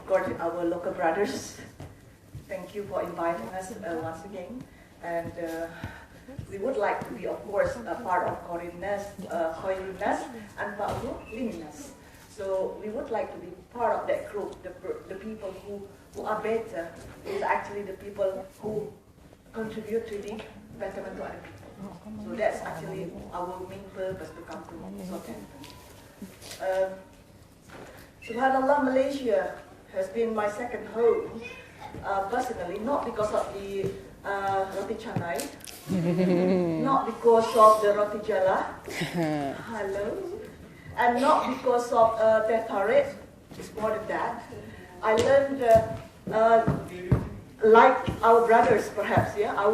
course, our local brothers. Thank you for inviting us once again. And we would like to be, of course, a part of Khairunas and Fa'ululinas. So we would like to be part of that group, the people who are better is actually the people who contribute to the betterment to other people. So that's actually our main purpose to come to Southampton. Subhanallah, Malaysia has been my second home, personally, not because of the roti canai, not because of the roti jala, hello, and not because of teh tarik. It's more than that. I learned, like our brothers perhaps, yeah, I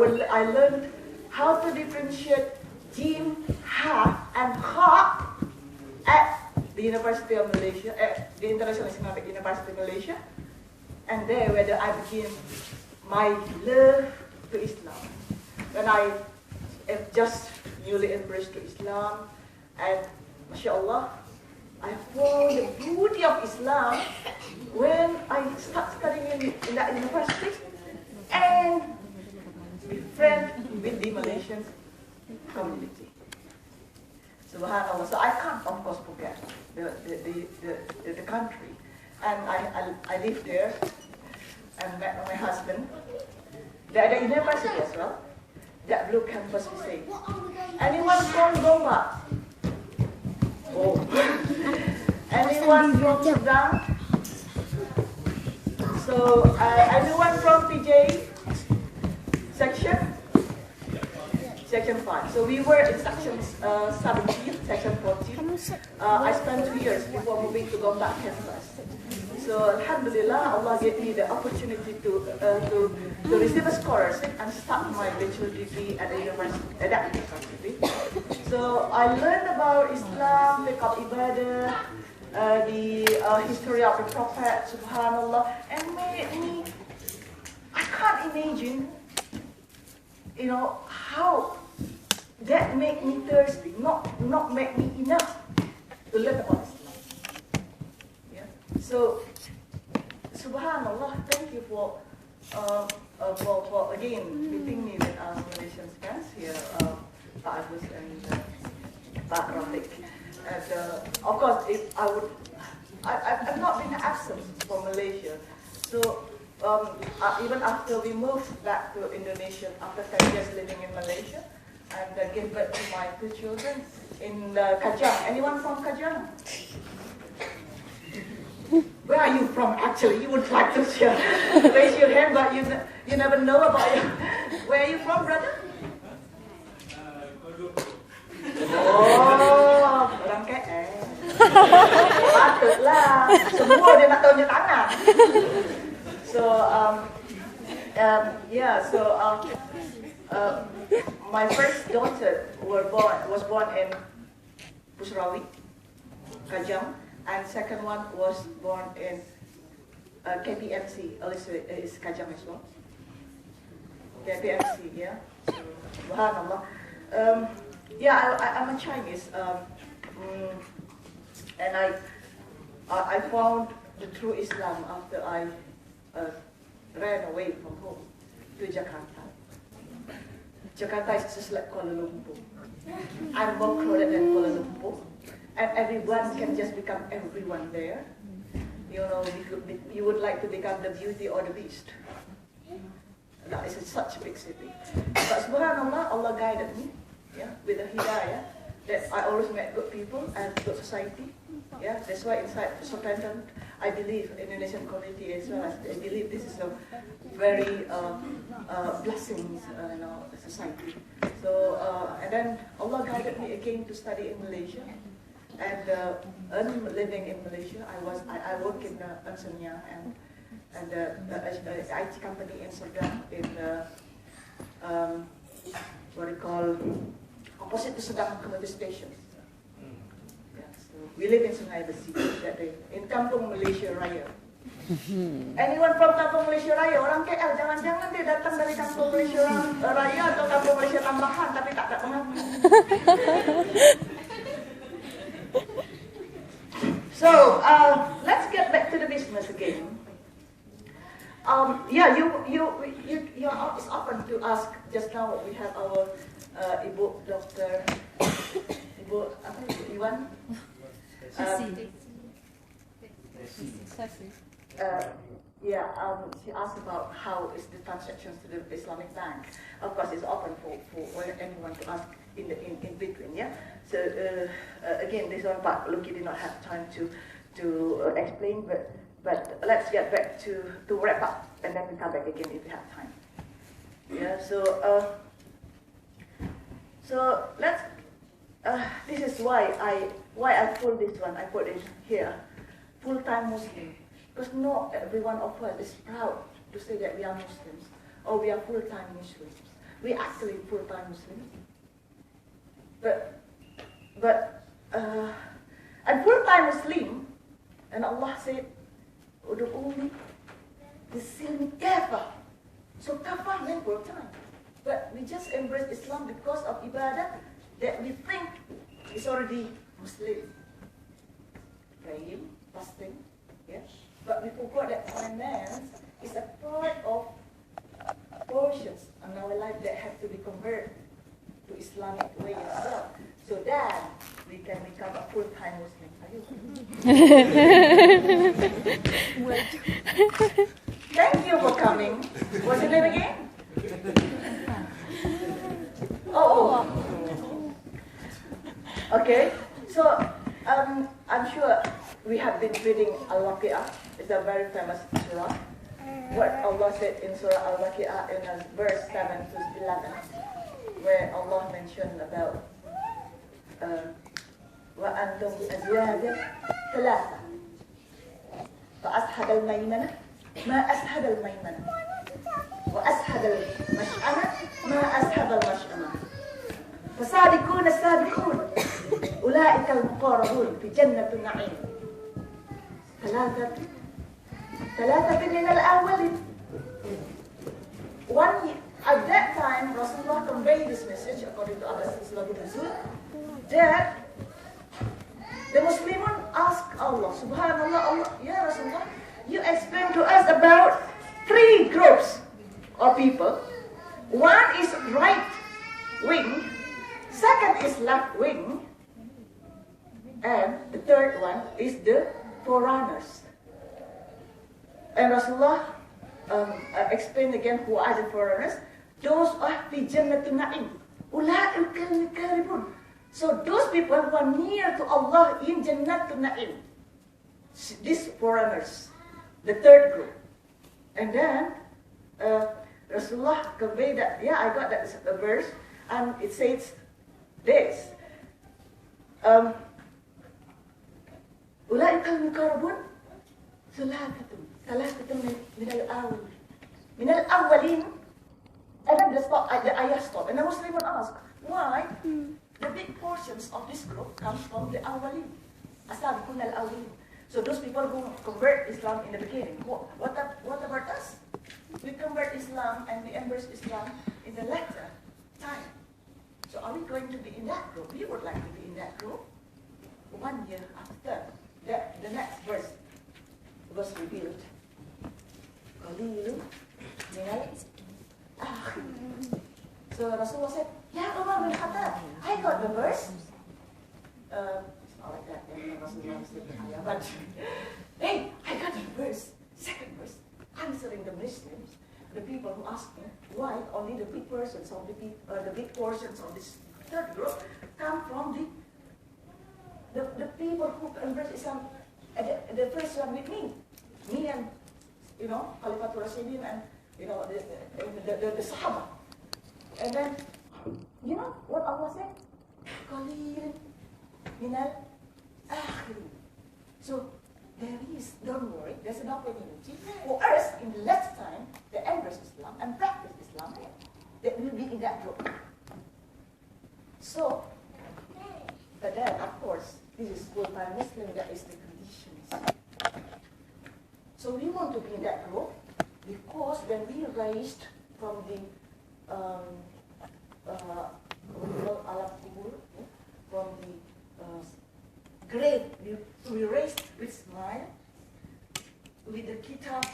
learned how to differentiate jim, ha, and ha at the University of Malaysia, at the International Islamic University of Malaysia, and there where I began my love to Islam. When I am just newly embraced to Islam, and mashallah, I found the beauty of Islam when I start studying in that university and be friends with the Malaysian community. Subhanallah. So I can't, of course, forget the country. And I lived there and met my husband. The university as well. That blue campus we say. Anyone from Gombak? Oh. Anyone from Sudan? So, anyone from PJ section? Section 5. So we were in section 17, section 14. I spent 2 years before moving to Gombak campus. So alhamdulillah, Allah gave me the opportunity to receive a scholarship and start my bachelor degree at the university, at that university. So I learned about Islam, fiqh ibadah, the history of the Prophet, subhanallah, and made me, I can't imagine, you know, how that made me thirsty, not make me enough to learn about Islam. Yeah. So, subhanallah, thank you for again meeting me with our Malaysian friends here, Pak Agus and Pak Rafiq. And of course, if I've not been absent from Malaysia. So even after we moved back to Indonesia, after 10 years living in Malaysia, and gave birth to my 2 children in Kajang. Anyone from Kajang? Where are you from actually? You would like to share. Raise your hand, but you never know about it. Where are you from, brother? Oh, orang KL. Patutlah. Semua dia nak tunjuk tangan. So, yeah, so my first daughter was born in Pusrawi, Kajang, and second one was born in KPMC. Alicia is Kajang as well. KPMC, yeah. So, subhanallah. Yeah, I'm a Chinese, and I found the true Islam after I ran away from home to Jakarta. Jakarta is just like Kuala Lumpur. I'm more crowded than Kuala Lumpur, and everyone can just become everyone there. You know, you would like to become the beauty or the beast. That is such a big city. But subhanallah, Allah guided me. Yeah, with the hidayah, that I always met good people and good society. Yeah, that's why inside Southampton, I believe Indonesian community as well. I believe this is a very blessings, society. So and then Allah guided me again to study in Malaysia, and living in Malaysia, I work in Ernst & Young and the IT company in Sudan in what we call opposite to Sudan Community Station. Yeah, so we live in Sungai Besi that day, in Kampung Malaysia Raya. Anyone from Kampung Malaysia Raya? Orang KL, jangan-jangan dia datang dari Kampung Malaysia Raya atau Kampung Malaysia Tambahan, tapi tak mengaku. So, let's get back to the business again. Yeah, you are is open to ask. Just now we have our Ibu Doctor Ibu apa Iwan. She asked about how is the transactions to the Islamic bank. Of course, it's open for anyone to ask in between. Yeah. So again, this one part, Luki did not have time to explain, but let's get back to wrap up, and then we come back again if we have time. Yeah. So let's. This is why I pulled this one. I put it here. Full-time Muslim. Because not every one of us is proud to say that we are Muslims or we are full-time Muslims. We actually full-time Muslims. And full-time Muslim, and Allah said, "Udu'uni bisilmi kafa." So kafa means full-time. But we just embrace Islam because of ibadah that we think is already Muslim. Praying, fasting, yes. But we forgot that finance is a part of portions in our life that have to be converted to Islamic way as well. So that we can become a full-time Muslim. Are you? Thank you for coming. What's your name again? Oh. Okay. So I'm sure we have been reading Al-Waqi'ah. It's a very famous surah. What Allah said in Surah Al-Waqi'ah in verse 7 to 11, where Allah mentioned about وَأَنْتُمْ بِأَزْوَاجٍ ثَلَاثَةٍ فَأَسْحَبَ الْمَيْمَنَةَ مَا أَسْحَبَ الْمَيْمَنَةَ وَأَسْحَبَ الْمَشْأَمَةَ مَا أَسْحَبَ الْمَشْأَمَةَ فَسَابِقُونَ السَّابِقُونَ أولئك المقربون في جنة النعيم ثلاثة من الأولين. At that time, Rasulullah conveyed this message according to Abbas Islamic Rasul that the Muslimun asked Allah, Subhanallah, Allah, Ya Rasulullah, you explain to us about 3 groups of people. One is right wing, second is left wing, and the third one is the foreigners. And Rasulullah explained again who are the foreigners. Those are fi jannatin na'im. Ula'ikal mukarrabun. So those people who are near to Allah in jannatin na'im. These foreigners, the third group. And then Rasulullah conveyed that, yeah, I got that verse, and it says this. أولئك المقربون ثلاثة من الأولين. And then the ayah stopped, and the Muslim would ask, why the big portions of this group comes from the awwalin, asabiqun al-awwalin. So those people who convert Islam in the beginning, what about us? We convert Islam and we embrace Islam in the latter time. So are we going to be in that group? We would like to be in that group. 1 year after, the next verse was revealed. So Rasulullah said, Ya Umar bin Khattab, I got the verse. It's not like that, Rasulullah said, but hey, I got the verse. Second verse, answering the Muslims, the people who asked me why only the big portions of the big portions of this third group come from the people who embrace Islam, the first one with me and Khalifatul Rashidin and the Sahaba. And then what Allah said? Qalil minal akhirin. So don't worry, there's an opportunity for us in the last time to embrace Islam and practice Islam that will be in that group. So, but then of course, this is full-time Muslim, that is the conditions. So we want to be in that group because when we raised from the from the grave, we raised with smile, with the kitab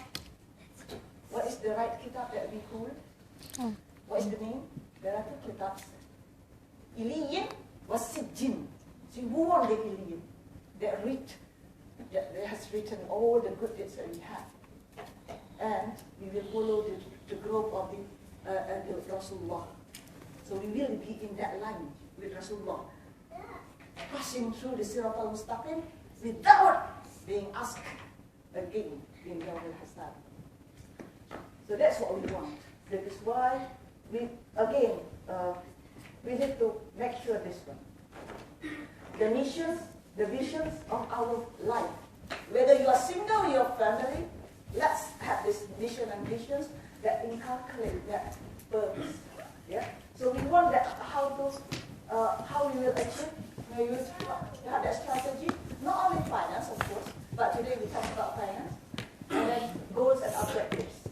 What is the right kitab that we hold? What is the name? There are two kitabs. Iliyin was Sijin. So who won the Iliyin? That has written all the good deeds that we have. And we will follow the growth of the Rasulullah. So we will be in that line with Rasulullah, passing through the Sirat al-Mustaqim without being asked again in Yawm al-Hasab. So that's what we want. That is why we need to make sure this one. The visions of our life. Whether you are single or your family, let's have this vision and visions that inculcate that purpose. Yeah. So we want that how we will achieve. We will have that strategy. Not only finance, of course, but today we talk about finance and then goals and objectives.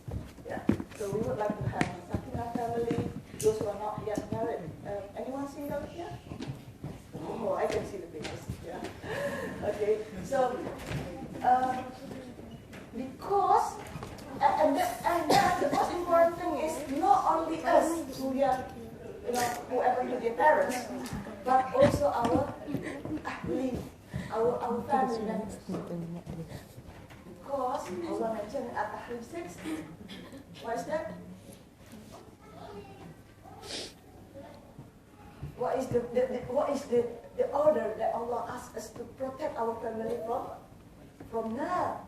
Yeah. So we would like to have a Sakinah family. Those who are not yet married. Anyone single here? Oh, I can see the pictures. Yeah. Okay. So because and the most important thing is not only us who are, whoever to their parents, but also our family members. Because Allah mentioned in At-Tahrim 6, what is that? What is the order that Allah asks us to protect our family from now?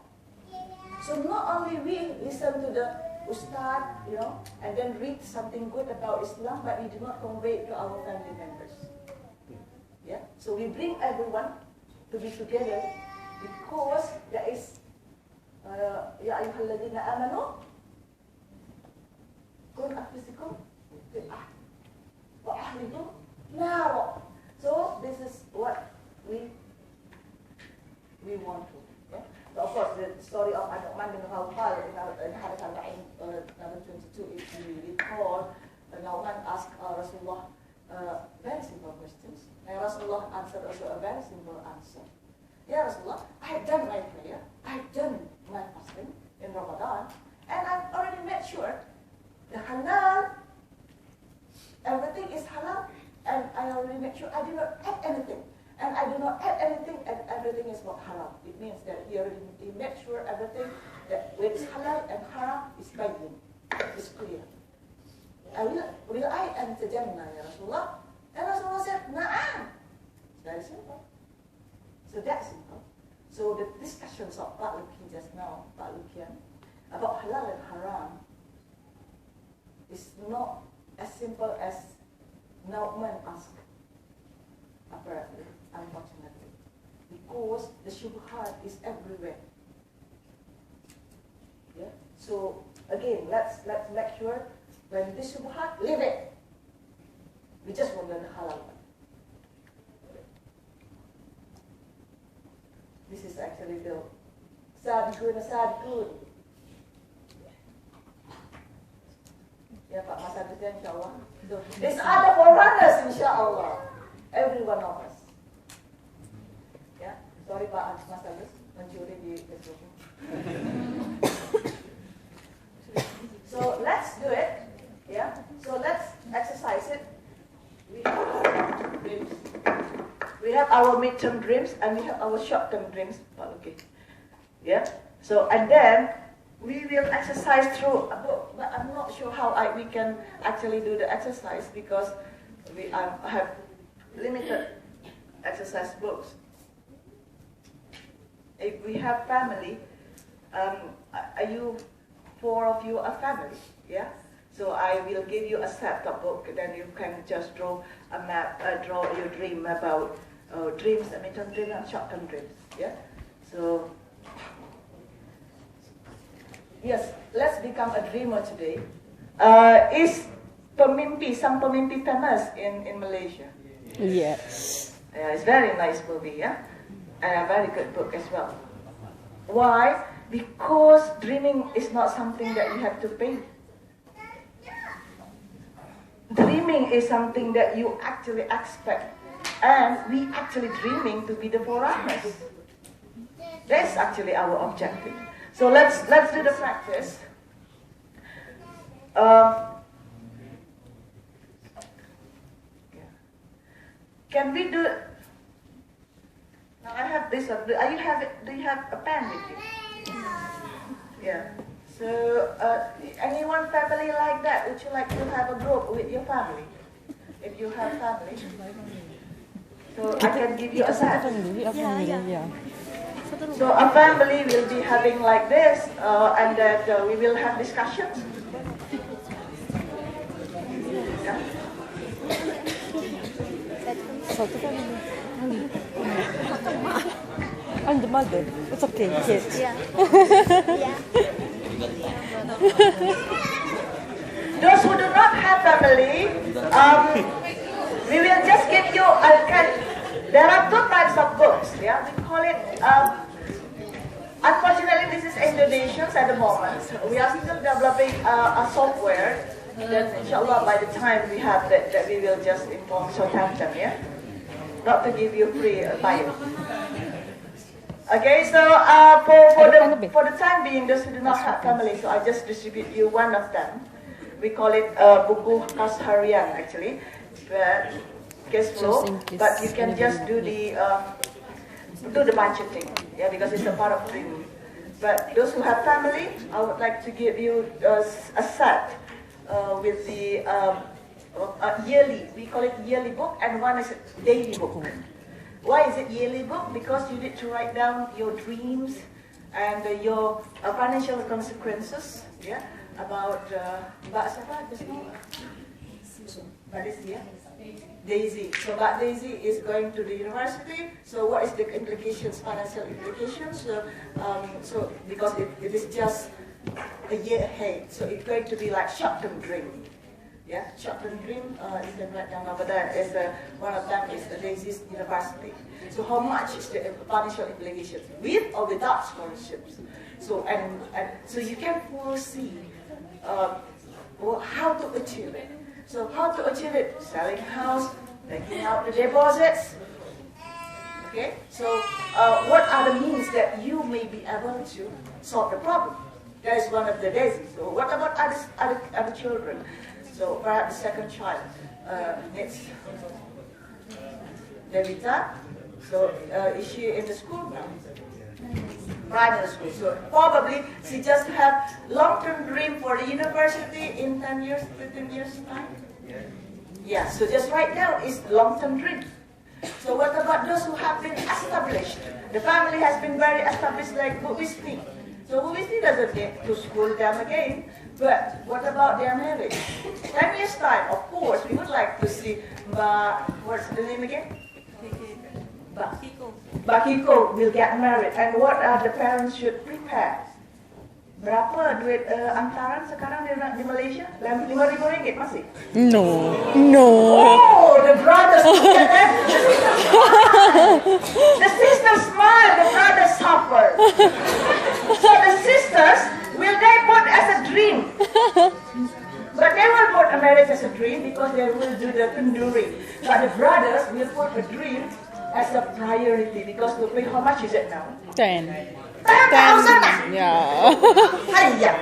So not only we listen to the Ustad, and then read something good about Islam, but we do not convey it to our family members. Yeah. So we bring everyone to be together because there is Ya ayyuhalladzina amanu kun anfusikum wa ahlikum nar. So this is what we want to. Yeah? So of course, the story of An-Nu'man bin Hawqal in Hadith number 22 is really recalled. Nu'man asked Rasulullah very simple questions, and Rasulullah answered also a very simple answer. Ya Rasulullah, I have done my prayer, I have done my fasting in Ramadan, and I've already made sure the halal, everything is halal, and I already made sure I did not add anything. And I do not add anything, and everything is not haram. It means that he made sure everything that when it's halal and haram is binding, is clear. Will I enter Jannah, Ya Rasulullah? And Rasulullah said, Na'am. It's very simple. So that's simple. So the discussions of Pak Luki just now, Pak Lukian, about halal and haram is not as simple as Nu'man asked, apparently. Unfortunately, because the shubhat is everywhere. Yeah. So again, let's make sure when this shubhat, leave it. We just want to learn halal. This is actually the Sabiqun. Ya Pak Mas Agus, insyaAllah. So, these are the forerunners, insyaAllah. Every one of us. Yeah, sorry Pak Mas Agus, mencuri di Facebook. So let's do it. Yeah. So let's exercise it. We have dreams. We have our midterm dreams and we have our short-term dreams. Okay. Yeah. So and then we will exercise through a book, but I'm not sure how we can actually do the exercise because we have limited exercise books. If we have family, are you, 4 of you are family, yeah? So I will give you a set of book, then you can just draw a map, draw your dream about dreams, midterm dreams and short-term dreams, yeah? So, yes, let's become a dreamer today. Is Sang Pemimpi famous in Malaysia? Yes. Yeah, it's a very nice movie, yeah? And a very good book as well. Why? Because dreaming is not something that you have to pay. Dreaming is something that you actually expect. And we actually dreaming to be the forerunners. That's actually our objective. So let's do the practice. yeah. Can we do? Now I have this one. Do you have a pen with you? Yeah. So, anyone family like that? Would you like to have a group with your family? If you have family. So I can give you a set. Yeah. So a family will be having like this, and that we will have discussions. Yeah. Satu family. I'm the mother. It's okay, kids. Yeah. Those who do not have family, we will just give you there are two types of books. Yeah, we call it. Unfortunately, this is Indonesian at the moment. We are still developing a software. Then, inshallah, by the time we have that we will just inform Southampton. Yeah, not to give you free bio. Okay, so for the time being, those who do not have family, so I just distribute you one of them. We call it buku kas harian actually, but cash flow. But you can just do the budgeting, yeah, because it's a part of dream. But those who have family, I would like to give you a set with the yearly. We call it yearly book, and one is a daily book. Why is it yearly book? Because you need to write down your dreams and your financial consequences. Yeah, about Mbak siapa just now? Mbak Daisy, yeah? Daisy. So Mbak Daisy is going to the university. So what is the implications, financial implications? So because it is just a year ahead, so it's going to be like short-term dream. Yeah, short-term dream, you can write down over there. Is one of them is the Daisy's University. So how much is the financial implications, with or without scholarships? So and so you can foresee how to achieve it. So how to achieve it? Selling house, taking out the deposits. Okay. So what are the means that you may be able to solve the problem? That is one of the Daisies. So what about other children? So perhaps the second child needs Devita. So is she in the school now? Primary school. So probably she just have long-term dream for the university in 10 years, 15 years time. Yeah. So just right now is long-term dream. So what about those who have been established? The family has been very established, like Bu Wisni. So Bu Wisni doesn't need to school them again. But what about their marriage? 10 years time, of course, we would like to see what's the name again? Bakiko will get married. And what are the parents should prepare? Berapa duit antaran sekarang di Malaysia? RM5.000 masih? No. Oh, the brothers look at that. The sisters smile, the brothers suffer. So the sisters, will they put as a dream? But they will put a marriage as a dream because they will do the kenduri. But the brothers will put a dream as a priority because look, how much is it now? 10. 10,000. Yeah. Hiya.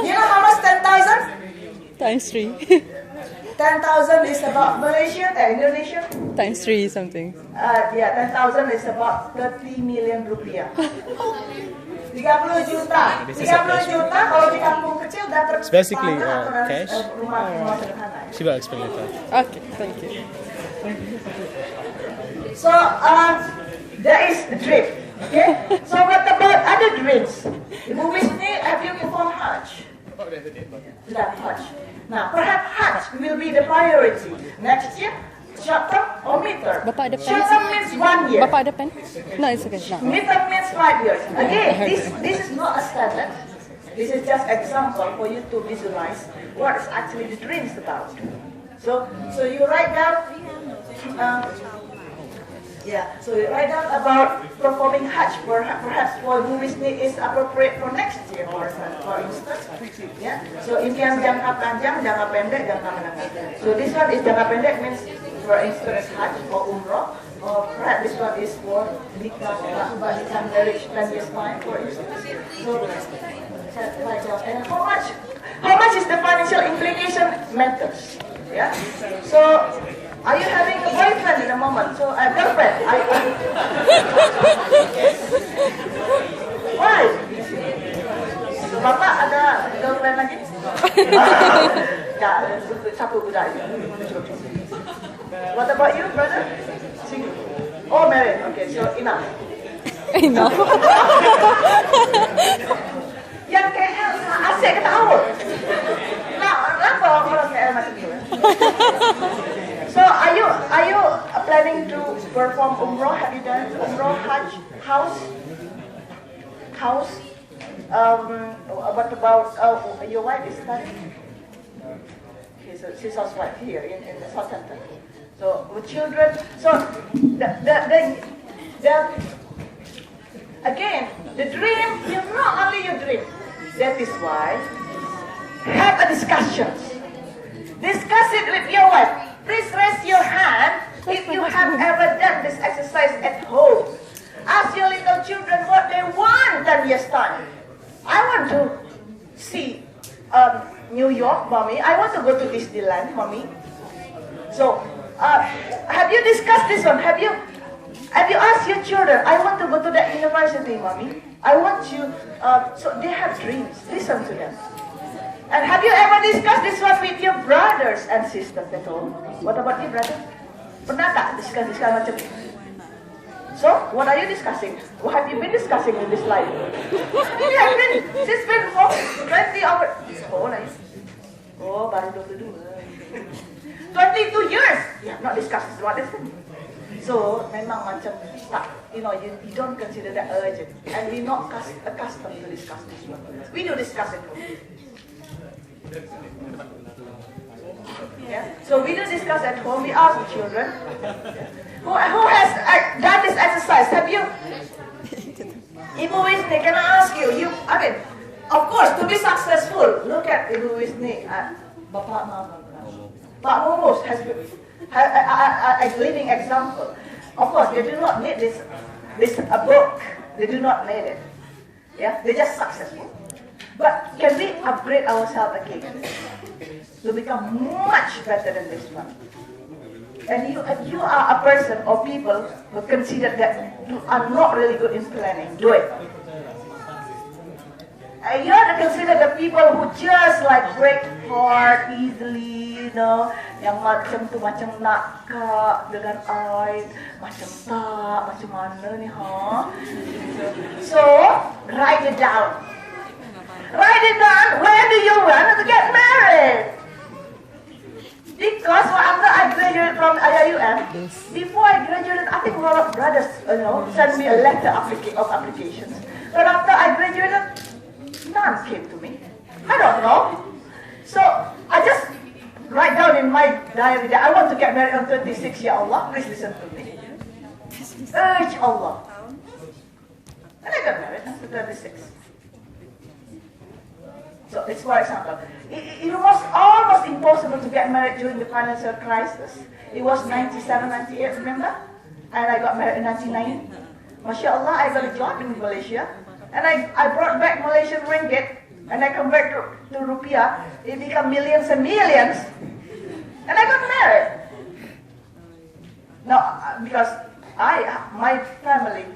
You know how much 10,000? Times 3. 10,000 is about Malaysia, Indonesia. Times 3 something. Yeah, 10,000 is about 30 million rupiah. 30 juta. 30 juta kalau di kampung kecil dapat. It's basically cash. Rumah sederhana. She will explain later. Okay, thank you. So there is a dream. Okay. So what about other dreams? Ibu Wisni, have you performed Hajj? Sudah Hajj. Now perhaps Hajj will be the priority next year. Short term or mid term? Bapak ada pen? Short term means 1 year. Bapak ada pen? No, it's okay. No. Mid term means 5 years. Again, this is not a standard. This is just example for you to visualize what is actually the dream is about. So you write down. So you write down about performing Hajj. Perhaps for Bu Wisni is appropriate for next year, for instance. Yeah. So impian jangka panjang, jangka pendek, jangka menengah. So this one is jangka pendek means, for instance, Hajj or Umrah. Or perhaps this one is for nikah, marriage 10 years time, for instance. So write down. And how much social implication matters. Yeah. So, are you having a boyfriend in the moment? So, a girlfriend? Why? Bapak ada girlfriend lagi? Ya, satu budaya. What about you, brother? Single? Oh, married. Okay, so enough. Enough. Yang KL asik ketawa. Nah, kenapa orang KL macam tu? So, are you planning to perform umroh? Have you done umroh, hajj, house? What about your wife is studying? She's housewife here in Southampton. So with children, so again, the dream is not only your dream. That is why have a discussion. Discuss it with your wife. Please raise your hand if you have ever done this exercise at home. Ask your little children what they want 10 years time. I want to see New York, mommy. I want to go to Disneyland, mommy. So, have you discussed this one? Have you asked your children? I want to go to that university, mommy. I want you. So they have dreams. Listen to them. And have you ever discussed this one with your brothers and sisters at all? What about you, brother? Pernah tak discuss macam ni? So, what are you discussing? What have you been discussing in this life? Yeah, she's been for 20 hours. Oh, nice. Oh, baru 22. 22 years. Yeah, not discussing what is it. So, memang macam tak, you don't consider that urgent. And we're not accustomed to discuss this one. We do discuss it. Yeah. So we do discuss at home. We ask the children. Who has done this exercise? Have you? Ibu Wisni, can I ask you? Of course, to be successful, look at Ibu Wisni. Bapak Pak Mumus has a living example. Of course, they do not need this a book. They do not need it. Yeah, they're just successful. But can we upgrade ourselves again to become much better than this one? And you are a person or people who consider that you are not really good in planning. Do it. And you have to consider the people who just like break heart easily, yang macam tu macam nakak dengan air, macam tak, macam mana ni, So, write it down. Write it down. When do you want to get married? Because after I graduated from IIUM, before I graduated, I think a lot of brothers, sent me a letter of applications. But after I graduated, none came to me. I don't know. So I just write down in my diary that I want to get married on 26. Ya Allah, please listen to me. Urge Allah. And I got married after 26. So it's for example, it was almost impossible to get married during the financial crisis. It was 97, 98, remember? And I got married in 99. MashaAllah, I got a job in Malaysia. And I brought back Malaysian ringgit. And I convert to rupiah. It became millions and millions. And I got married. Now, because my family,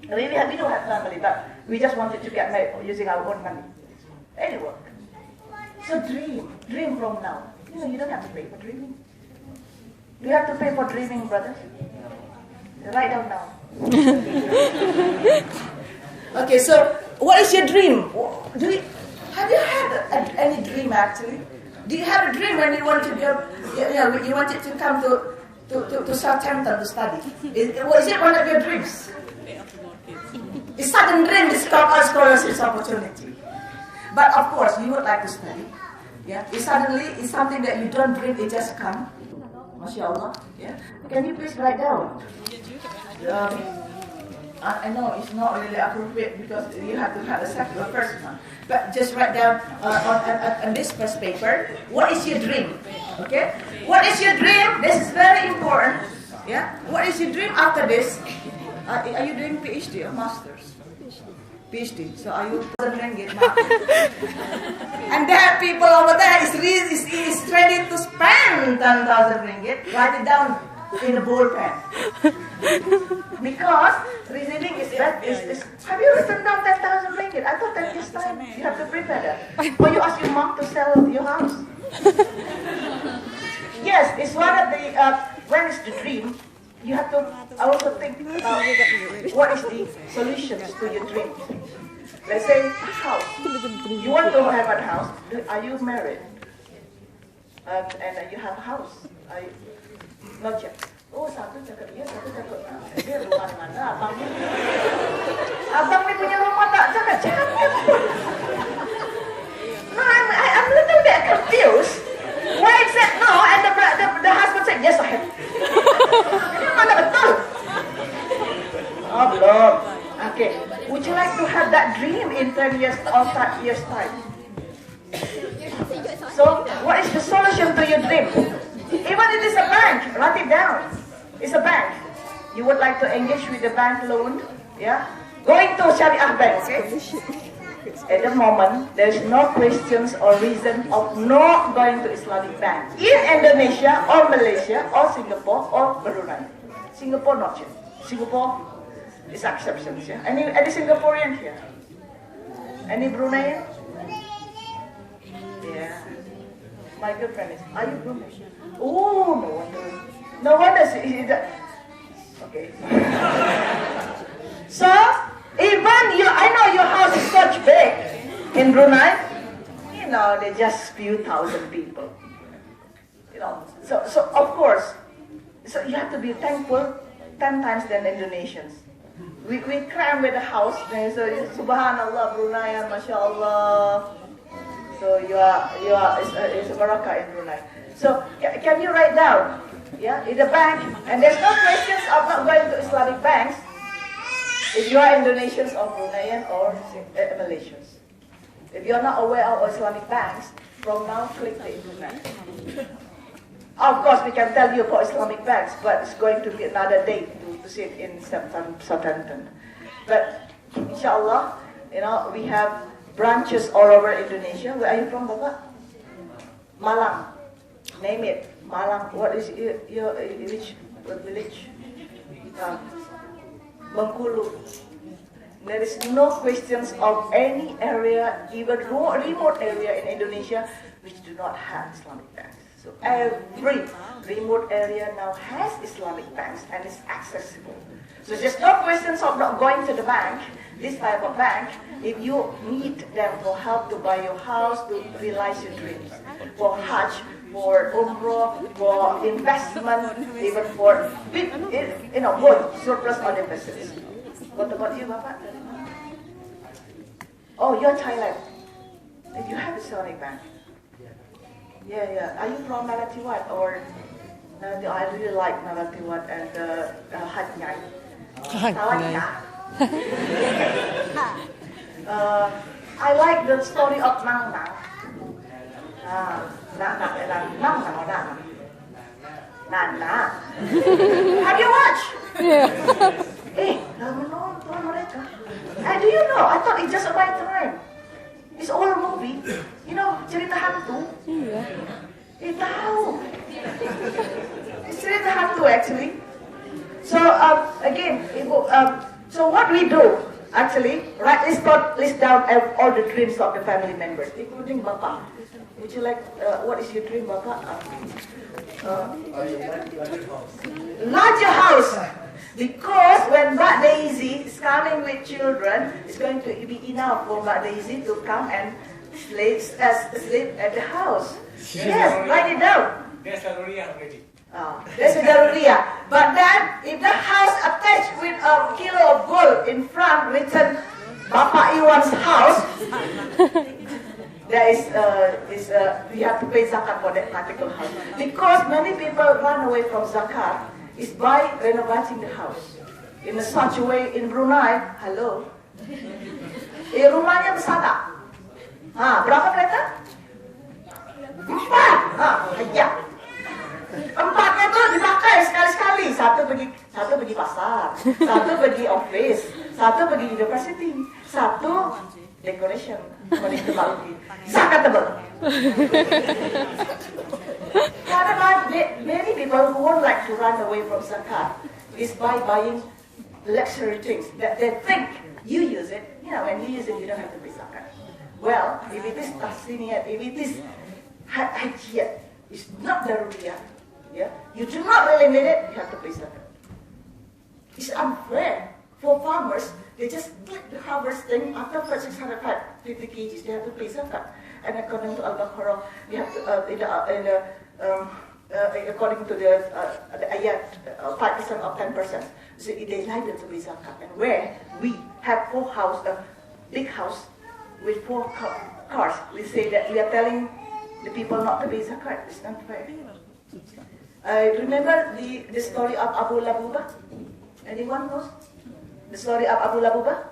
we don't have family, but we just wanted to get married using our own money. Anyway, so dream from now. You don't have to pay for dreaming. Do you have to pay for dreaming, brothers? Write down now. Okay, so what is your dream? Have you had any dream actually? Do you have a dream when you want to go? You wanted to come to Southampton to study. Is it one of your dreams? A sudden dream is called a scholarship opportunity. But of course, you would like to study. Yeah. It's something that you don't dream, it just come. MashaAllah. Yeah. Can you please write down? I know it's not really appropriate because you have to have a secular person. But just write down on this first paper. What is your dream? Okay. What is your dream? This is very important. Yeah. What is your dream after this? Are you doing PhD or masters? PhD. So are you 1,000 ringgit? And there are people over there is ready to spend 10,000 ringgit. Write it down in a ball pen. Because reasoning is that have you written down 10,000 ringgit? I thought that this time you have to prepare that. Or you ask your mom to sell your house. Yes, it's one of the when is the dream. You have to also think about what is the solutions to your dream. Let's say house. You want to have a house. Are you married? And you have a house. Not yet. Oh, satu cakap iya, satu cakap dia rumah mana? Abang ni punya rumah tak cakap. No, I'm a little bit confused. Why is that no? And the husband said yes, I have. Ini mana betul? Oh, belum. Okay. Would you like to have that dream in 10 years or 5 years time? So, what is the solution to your dream? Even if it's a bank, write it down. It's a bank. You would like to engage with the bank loan, yeah? Going to Syariah bank, okay? At the moment, there is no questions or reason of not going to Islamic bank in Indonesia or Malaysia or Singapore or Brunei. Singapore not yet. Singapore is exceptions, yeah? Any Singaporean here? Any Bruneian? Yeah. My girlfriend is. Are you Bruneian? Oh, no wonder. No wonder okay. So, even I know your house is such big in Brunei. You know, they're just few thousand people. You know, so of course, so you have to be thankful 10 times than Indonesians. We cram with the house. So Subhanallah, Brunei, MashaAllah. So you are it's a barakah in Brunei. So can you write down? Yeah, in the bank, and there's no questions of not going to Islamic banks if you are Indonesians or Bruneian or Malaysians. If you're not aware of Islamic banks, from now click the internet. Of course, we can tell you about Islamic banks, but it's going to be another day to see it in Southampton. But inshallah, you know, we have branches all over Indonesia. Where are you from, Bapak? Malang. Name it. Malang. What is your village? Bengkulu. There is no questions of any area, even remote area in Indonesia, which do not have Islamic banks. So every remote area now has Islamic banks and is accessible. So there's no questions of not going to the bank, this type of bank, if you need them for help to buy your house, to realize your dreams, for Hajj, for Umrah, for investment, even for big, you know, both surplus or deficits. What about you, Bapak? Oh, you're Thailand. Did you have a Islamic bank? Yeah. Are you from Narathiwat or? I really like Narathiwat and Hat Nyai. I like the story of Nang Nang. Nana. Have you watched? Yeah. Menonton mereka. Do you know? I thought it's just a right time. It's all movie. You know, cerita hantu. Iya. Tahu. It's cerita hantu actually. So again, so what we do actually, right? List down all the dreams of the family members, including Bapak. Would you like? What is your dream, Bapak? Larger house. Because when Mbak Daisy is coming with children, it's going to be enough for Mbak Daisy to come and sleep at the house. Yes, write it down. There's a Roria already. There's a Daruria. But then, if the house attached with a kilo of gold in front, written Bapak Iwan's house, there we have to pay zakat for that particular house. Because many people run away from zakat, is by renovating the house. In such a way, in Brunei, hello, rumahnya besar tak? Berapa kereta? 4. Ya. 4-nya tuh dipakai sekali-sekali. Satu pergi pasar, satu pergi office, Satu pergi university, satu decoration, according to Malki. Zakatable. Many people who would like to run away from zakat is by buying luxury things that they think you use it. You know, when you use it, you don't have to pay zakat. Well, if it is tasniyat, if it is hajiyat, it's not daruriyah. Yeah, you do not really need it, you have to pay zakat. It's unfair for farmers. They just click the harvesting after 650 kgs. They have to pay zakat. And according to Al-Baqarah, you have to according to the ayat, 5% or 10%. So they like them to pay zakat. And where we have big house with 4 cars, we say that we are telling the people not to pay zakat. It's not fair. Remember the story of Abu Labuba? Anyone knows the story of Abu Labuba?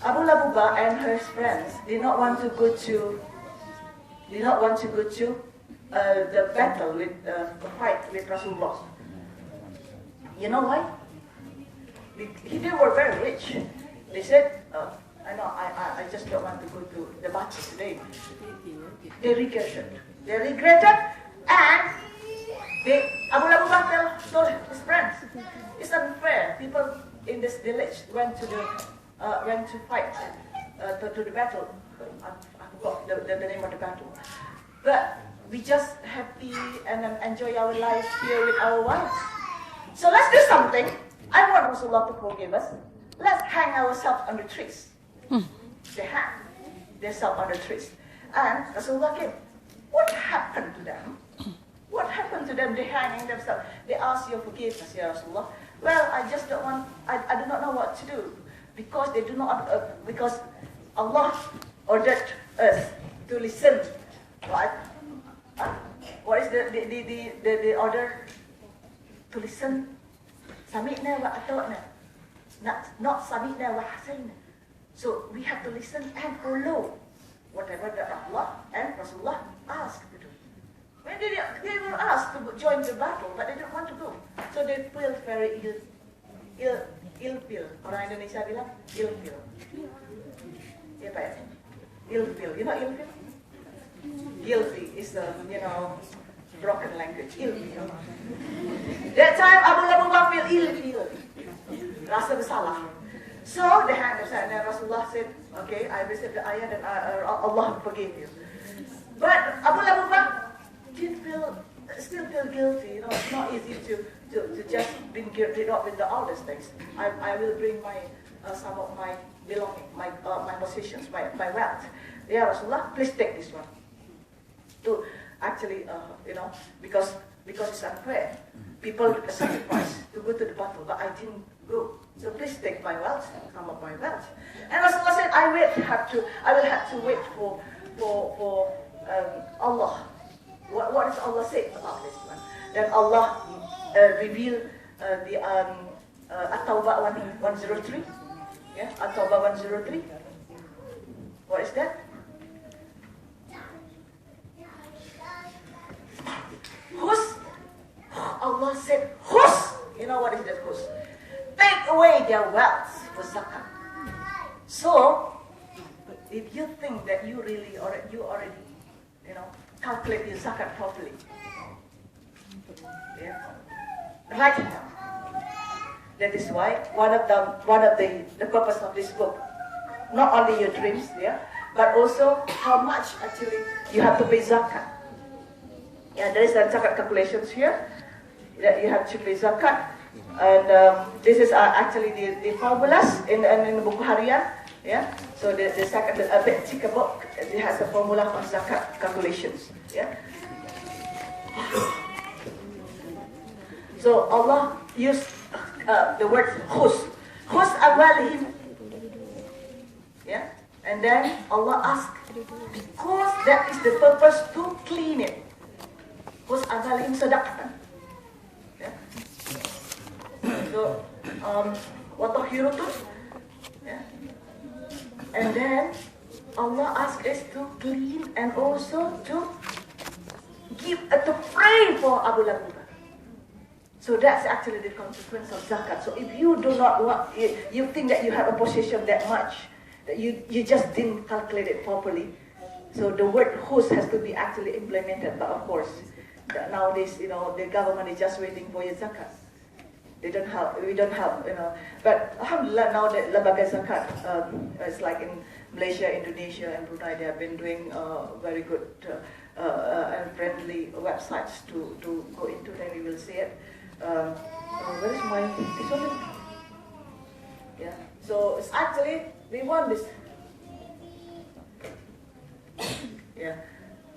Abu Labuba and her friends did not want to go to the battle with the fight with Rasulullah. You know why? They were very rich. They said, I just don't want to go to the battle today. They regretted, and Abu Labuba told his friends, it's unfair. People in this village went to fight to the battle. I forgot the name of the battle. But we just happy and enjoy our life here with our wives. So let's do something. I want Rasulullah to forgive us. Let's hang ourselves on the trees. They hang themselves on the trees. And Rasulullah came. What happened to them? What happened to them? They hanging themselves. They ask your forgiveness, Ya Rasulullah. Well, I just don't want, I do not know what to do. Because they do not, because Allah ordered us to listen. What? What is the order? To listen? Sami'na wa ata'na. Not sami'na wa hasayna. So we have to listen and follow whatever the Allah and Rasulullah asked to do. When they were asked to join the battle, but they didn't want to go. So they feel very ill feel. Orang Indonesia bilang ill feel. Ya Pak ya? Ill feel. You know ill feel? Guilty is the, broken language. Ill feel. That time Abu Labuba feel ill feel. Rasa bersalah. So they hang themselves, and Rasulullah said, okay, I received the ayat and Allah forgave you. But Abu Labuba still feel guilty. It's not easy to just be rid of with all these things. I will bring some of my belongings, my possessions, my wealth. Yeah, Rasulullah, please take this one. To actually, because it's unfair. People sacrifice to go to the battle, but I didn't go. So please take my wealth, some of my wealth. And Rasulullah said, I will have to wait for Allah. What does Allah say about this one? Then Allah revealed the At-Tawbah 103. Yeah, At-Tawbah 103. What is that? Allah said, you know what is that? Take away their wealth for zakat. So, if you think that you already, calculate your zakat properly, write it down. That is why one of the purpose of this book, not only your dreams, but also how much actually you have to pay zakat. Yeah, there is a zakat calculations here that you have to pay zakat, and this is actually the formulas in the book harian. Yeah, so the second a bit thicker book, it has a formula on zakat calculations. Yeah. So Allah used the word khus awalihim. Yeah, and then Allah asked, because that is the purpose to clean it. Khus awalihim sadaqatan. Yeah. So watahhirutun. Yeah. And then Allah asked us to clean and also to pray for Abu Labuba. So that's actually the consequence of zakat. So if you do not want, you think that you have a possession that much, that you just didn't calculate it properly. So the word khus has to be actually implemented. But of course, nowadays, the government is just waiting for your zakat. They don't help. We don't help. But alhamdulillah, now that lembaga zakat, it's like in Malaysia, Indonesia, and Brunei, they have been doing very good and friendly websites to go into. Then we will see it. Where is my this one? Yeah. So it's actually we want this. Yeah.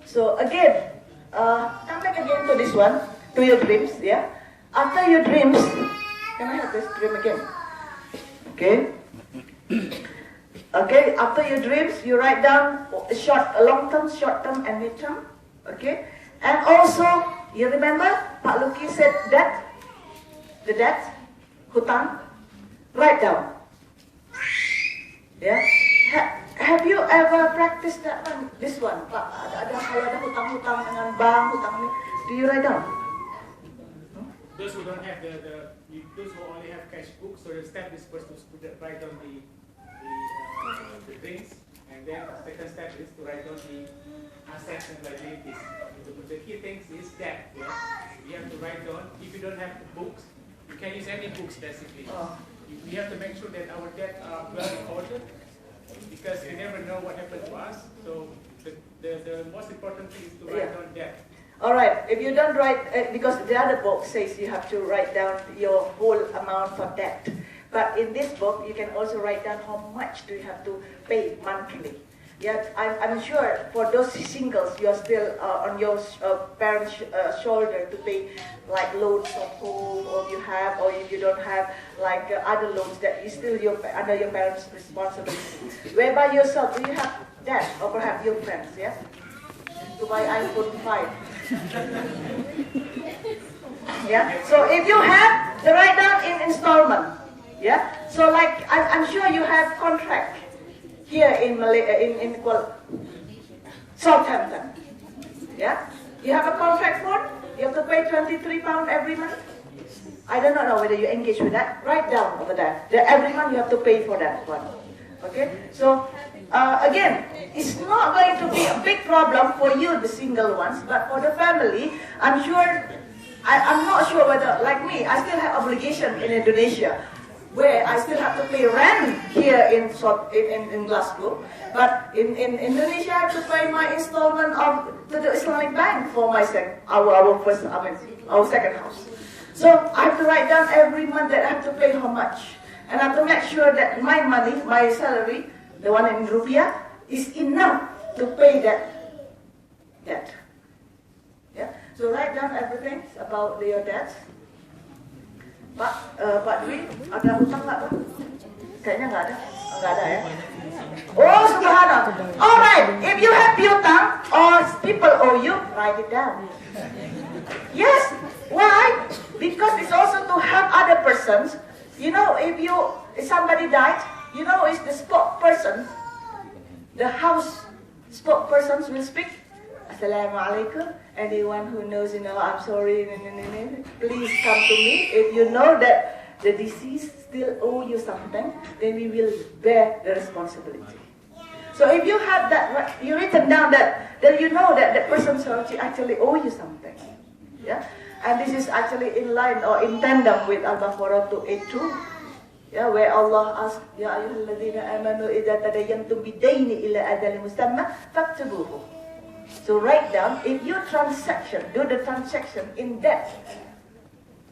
So again, come back again to this one, to your dreams. Yeah. After your dreams, can I have this dream again? Okay. Okay. After your dreams, you write down long term, short term, and mid term. Okay. And also, you remember Pak Luki said that the debt, hutang, write down. Yeah. Have you ever practiced that one? This one, Pak, kalau ada hutang-hutang dengan bank, hutang ni, do you write down? Those who don't have those who only have cash book, so the step is first to write down the things, and then the second step is to write down the assets and liabilities. The key things is debt. Yeah? You have to write down. If you don't have the books, you can use any books basically. We have to make sure that our debt are well recorded, because you never know what happened to us. So the most important thing is to write down debt. All right. If you don't write, because the other book says you have to write down your whole amount for debt. But in this book, you can also write down how much do you have to pay monthly. Yeah, I'm sure for those singles, you're still on your parents' shoulder to pay like loans of home, or you have, or if you don't have like other loans that is still under your parents' responsibility. Where by yourself, do you have debt, or perhaps your friends? Yeah, to buy iPhone 5. Yeah. So if you have, the write down in installment. Yeah. So like I'm sure you have contract here in Southampton. Yeah. You have a contract for. You have to pay £23 every month. I do not know whether you engage with that. Write down over there. Every month you have to pay for that one. Okay. So again, it's not going to be a big problem for you, the single ones, but for the family, I'm sure. I'm not sure whether, like me, I still have obligation in Indonesia, where I still have to pay rent here in Glasgow. But in Indonesia, I have to pay my installment to the Islamic Bank for our second house. So I have to write down every month that I have to pay how much, and I have to make sure that my money, my salary, the one in rupiah, is enough to pay that debt. Yeah. So write down everything about your debts. Pak Dwi, ada hutang nggak Pak? Kayaknya nggak ada. Nggak ada ya? Oh, subhanallah. Alright, if you have piutang or people owe you, write it down. Yes. Why? Because it's also to help other persons. If somebody died, it's the spokesperson. The house spokespersons will speak. Assalamualaikum. Anyone who knows, I'm sorry, please come to me. If you know that the deceased still owe you something, then we will bear the responsibility. So if you have that, you written down that, then you know that the person actually owe you something. Yeah, and this is actually in line or in tandem with Al-Baqarah 282. Yeah, where Allah asks, Ya ayyuhalladzina amanu idza tadayantum bidayni ila ajalin musamma faktubuhu. So write down, if you do the transaction in debt,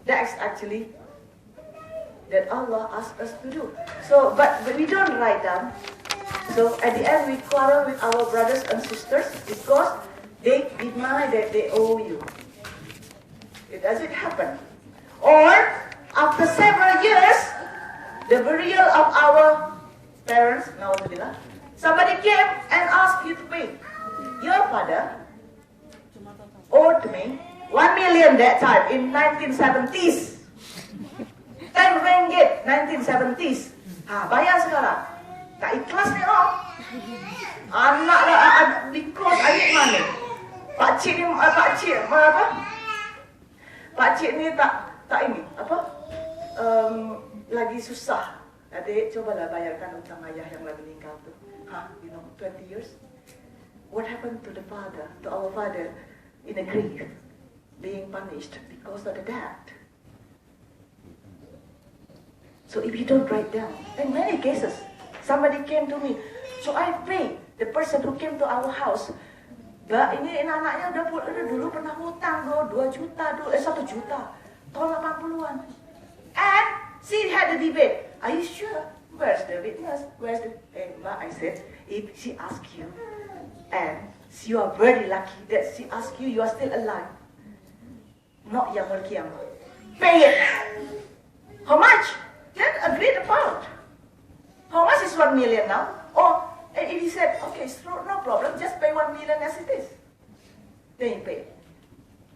that's actually that Allah asks us to do. So, but we don't write down. So at the end we quarrel with our brothers and sisters because they deny that they owe you. Does it happen? Or after several years, the burial of our parents, somebody came and asked you to pay. Your father owed me 1 million that time in 1970s. 10 ringgit 1970s. Bayar sekarang. Tak ikhlas ni anak lah, because I need money. Pakcik ni tak tak ini, apa? Lagi susah. Adik, cobalah bayarkan utang ayah yang lagi meninggal tu. 20 years. What happened to the father, to our father in the grave, being punished because of the debt? So if you don't write down, in many cases, somebody came to me, so I pay the person who came to our house. Mbak, ini anaknya udah dulu pernah hutang 2 juta, 1 juta, tahun 80-an. And she had a debate. Are you sure? Where's the witness? Where's the... Mbak, I said, if she asks you, and you are very lucky that she asks you, you are still alive. Not Yawmal Qiyamah. Pay it. How much? Then agreed about. How much is 1 million now? Or if he said, okay, no problem, just pay 1 million as it is. Then you pay.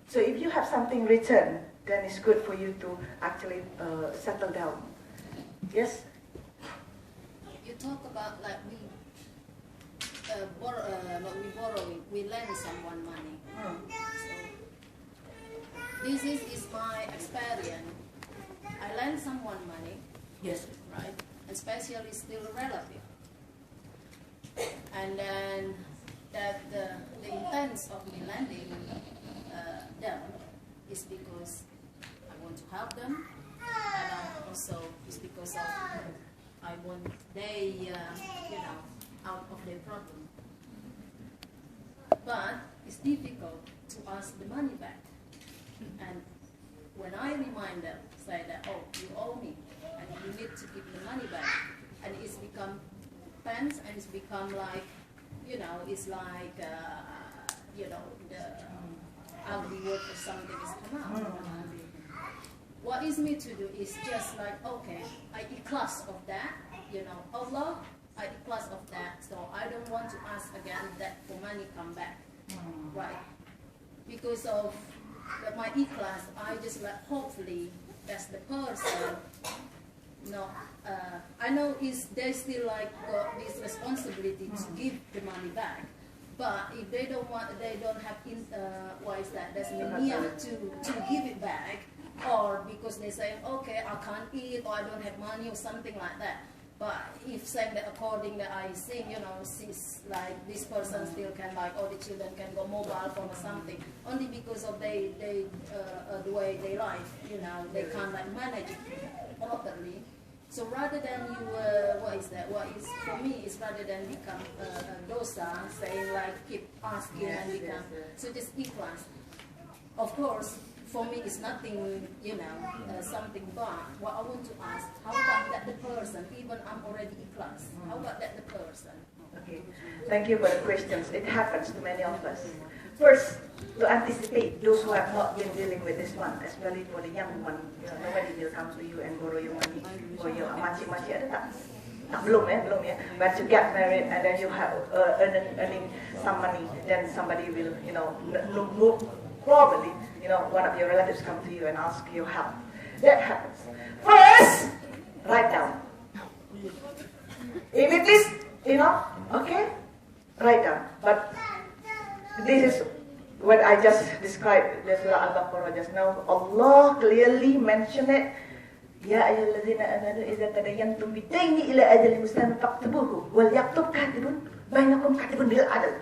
So if you have something written, then it's good for you to actually settle down. Yes? You talk about like we we lend someone money. So this is my experience. I lend someone money. Yes. Right? Especially still a relative. And then that the intent of me lending them is because I want to help them, and also it's because of I want they out of their problem. But it's difficult to ask the money back. And when I remind them, say that, oh, you owe me, and you need to give the money back, and it's become tense, and it's become like, it's like, the ugly word or something is come out. What is me to do is just like, okay, I ikhlas of that, Allah, I ikhlas of that, so I don't want to ask again that for money come back, right? Because of my ikhlas, I just like, hopefully, that's the person, I know they still like got this responsibility to give the money back, but if they don't have there's no need to give it back, or because they say, okay, I can't eat, or I don't have money, or something like that. But if saying that according that I think, since like this person still can the children can go mobile phone or something, only because of the way they life, they can't manage it properly. So rather than for me is rather than become a dosa, saying like keep asking and become, so just ikhlas. Of course, for me it's nothing, something bad. What I want to ask, how about that the person, even I'm already ikhlas, how about that the person? Okay, thank you for the questions. It happens to many of us. First, to anticipate those who have not been dealing with this one, especially for the young one, nobody will come to you and borrow your money for your makcik-makcik ada tak? Belum ya. But you get married and then you have earning some money, then somebody will, probably, one of your relatives come to you and ask you help. That happens. First, write down. If it is, okay, write down. But this is what I just described, the Surah Al-Baqarah just now. Allah clearly mentioned it. Ya ayyuhallazina amanu idza tadayantum bidaini ila ajalin musamman faktubuhu wal yaktub katibun bainakum katibun bil adl.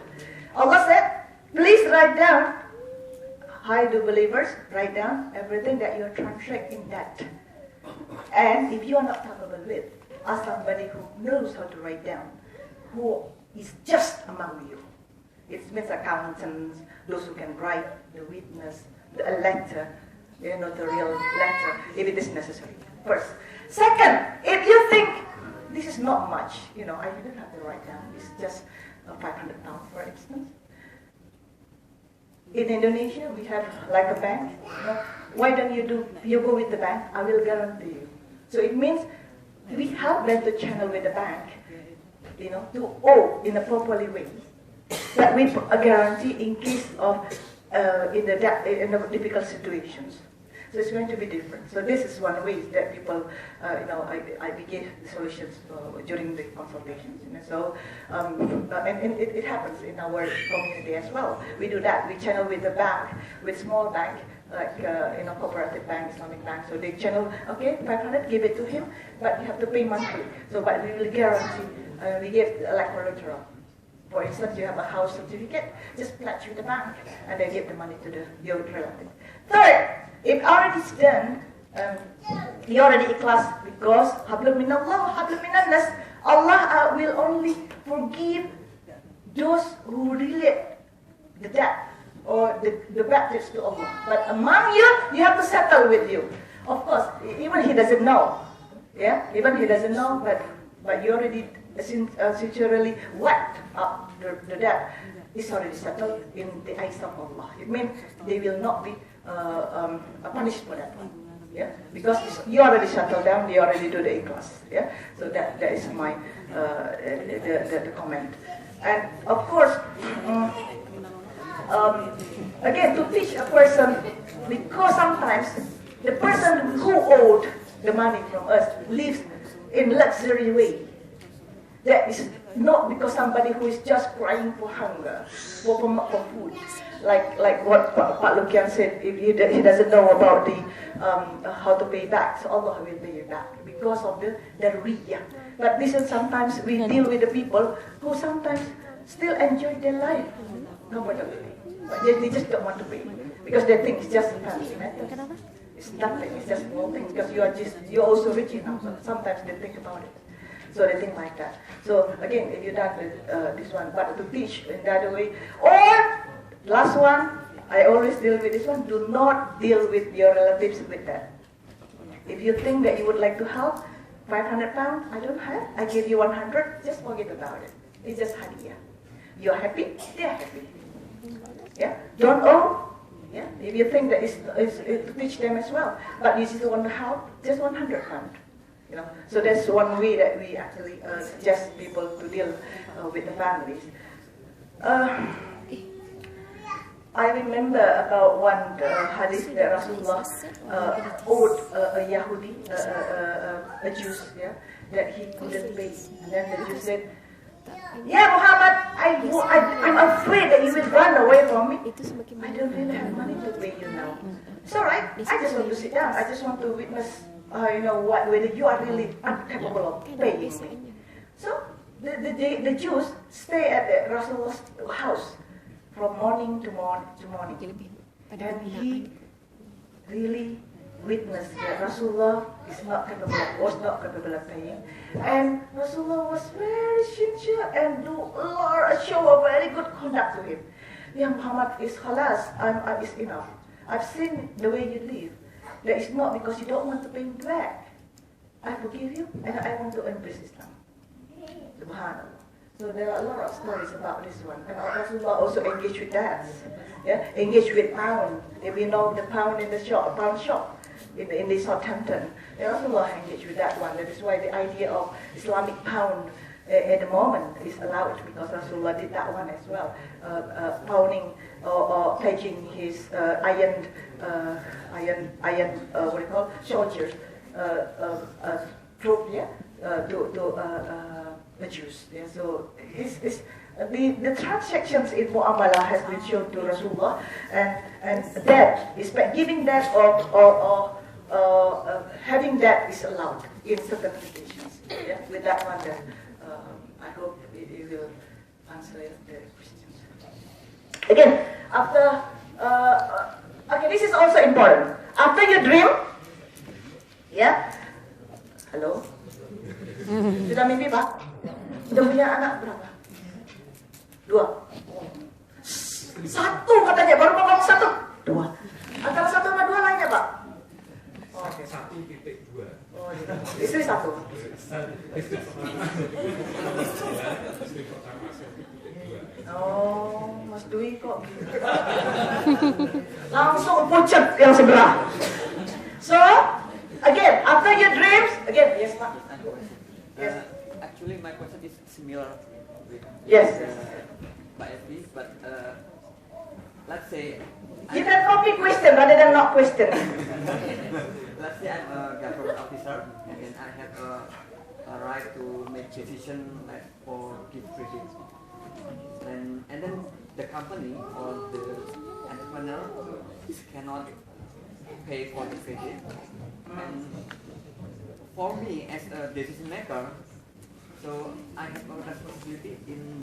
Allah said, please write down. Hi, do believers, write down everything that you are transacting that. And if you are not capable with, ask somebody who knows how to write down, who is just among you. It means accountants, those who can write the witness, a letter, the real letter, if it is necessary. First. Second, if you think this is not much, I didn't have to write down, it's just 500 pounds, for instance. In Indonesia, we have like a bank. Why don't you go with the bank? I will guarantee you. So it means we help them to channel with the bank, to owe in a properly way. That with a guarantee in case of in the difficult situations. So it's going to be different. So this is one way that people, I gave the solutions during the consultations. So, and it happens in our community as well. We do that. We channel with the bank, with small bank, like cooperative bank, Islamic bank. So they channel, okay, 500, give it to him, but you have to pay monthly. So, but we will guarantee, we give like collateral. For instance, you have a house certificate, just pledge with the bank, and they give the money to your relative. Third, if already it's done, you already ikhlas because hablum minallah, hablum minannas, Allah will only forgive those who relate the debt or the bad debts to Allah. But among you have to settle with you. Of course, even he doesn't know. Yeah, even he doesn't know, but you already sincerely wiped up the debt. It's already settled in the eyes of Allah. It means they will not be punished for that one. Yeah, because you already settled down, they already do the ikhlas. Yeah, so that is my the comment. And of course, again, to teach a person, because sometimes the person who owed the money from us lives in luxury way. That is not because somebody who is just crying for hunger, for food. Like what Pak Lukian said, if he doesn't know about the how to pay back, so Allah will pay you back because of the riyah. But this is sometimes we deal with the people who sometimes still enjoy their life comfortably, but they just don't want to pay because they think it's just a fancy matter. It's nothing. It's just small things because you're also rich enough. So sometimes they think about it. So they think like that. So again, if you're done with this one, but to teach in the other way, or last one, I always deal with this one. Do not deal with your relatives with that. If you think that you would like to help, £500, I don't have. I give you 100. Just forget about it. It's just hadiyah. You're happy, they're happy. Yeah. Don't owe. Yeah. If you think that it's to teach them as well, but you still want to help, just £100. So that's one way that we actually suggest people to deal with the families. I remember about one hadith that Rasulullah owed a Yahudi, a Jew, yeah, that he couldn't pay. And then the Jew said, "Yeah, Muhammad, I'm afraid that you will run away from me. I don't really have money to pay you now. It's all right. I just want to sit down. I just want to witness whether you are really incapable of paying me." So the Jews stay at the Rasulullah's house from morning to morning. And he really witnessed that Rasulullah was not capable of paying. And Rasulullah was very sincere and show a very good conduct to him. "Ya Muhammad, is khalas, it's enough. I've seen the way you live. That is not because you don't want to pay me back. I forgive you and I want to embrace Islam." Subhanallah. So there are a lot of stories about this one. And Rasulullah also engaged with that. Yeah, engaged with pound. If you know the pound in the shop, pound shop in the Southampton, Rasulullah engaged with that one. That is why the idea of Islamic pound at the moment is allowed, because Rasulullah did that one as well, pounding or pledging his iron what do you call, soldiers, troop, yeah, to the Jews. Yeah. So the transactions in Mu'amalah has been shown to Rasulullah, and that is giving that or having that is allowed in certain situations. Yeah. With that one, then I hope it will answer the questions. Again, after okay, this is also important. After you dream, yeah. Halo. Sudah mimpi, Pak? Sudah punya anak berapa? 2. 1 katanya, baru ngomong 1. 2. Antara 1 sama 2 lainnya, Pak? Oh, 1.2. Oh, istri 1. Oh, Mas Dwi kok langsung pucat yang sebelah. So, again, after your dreams, again, yes, Pak. Yes. Actually, my question is similar with Yes. Pak Evi, but let's say You can copy question rather than not question. let's say I'm a government officer and then I have a right to make decision like for give credit. And then the company or the entrepreneur cannot pay for the credit. And for me as a decision maker, so I have a responsibility in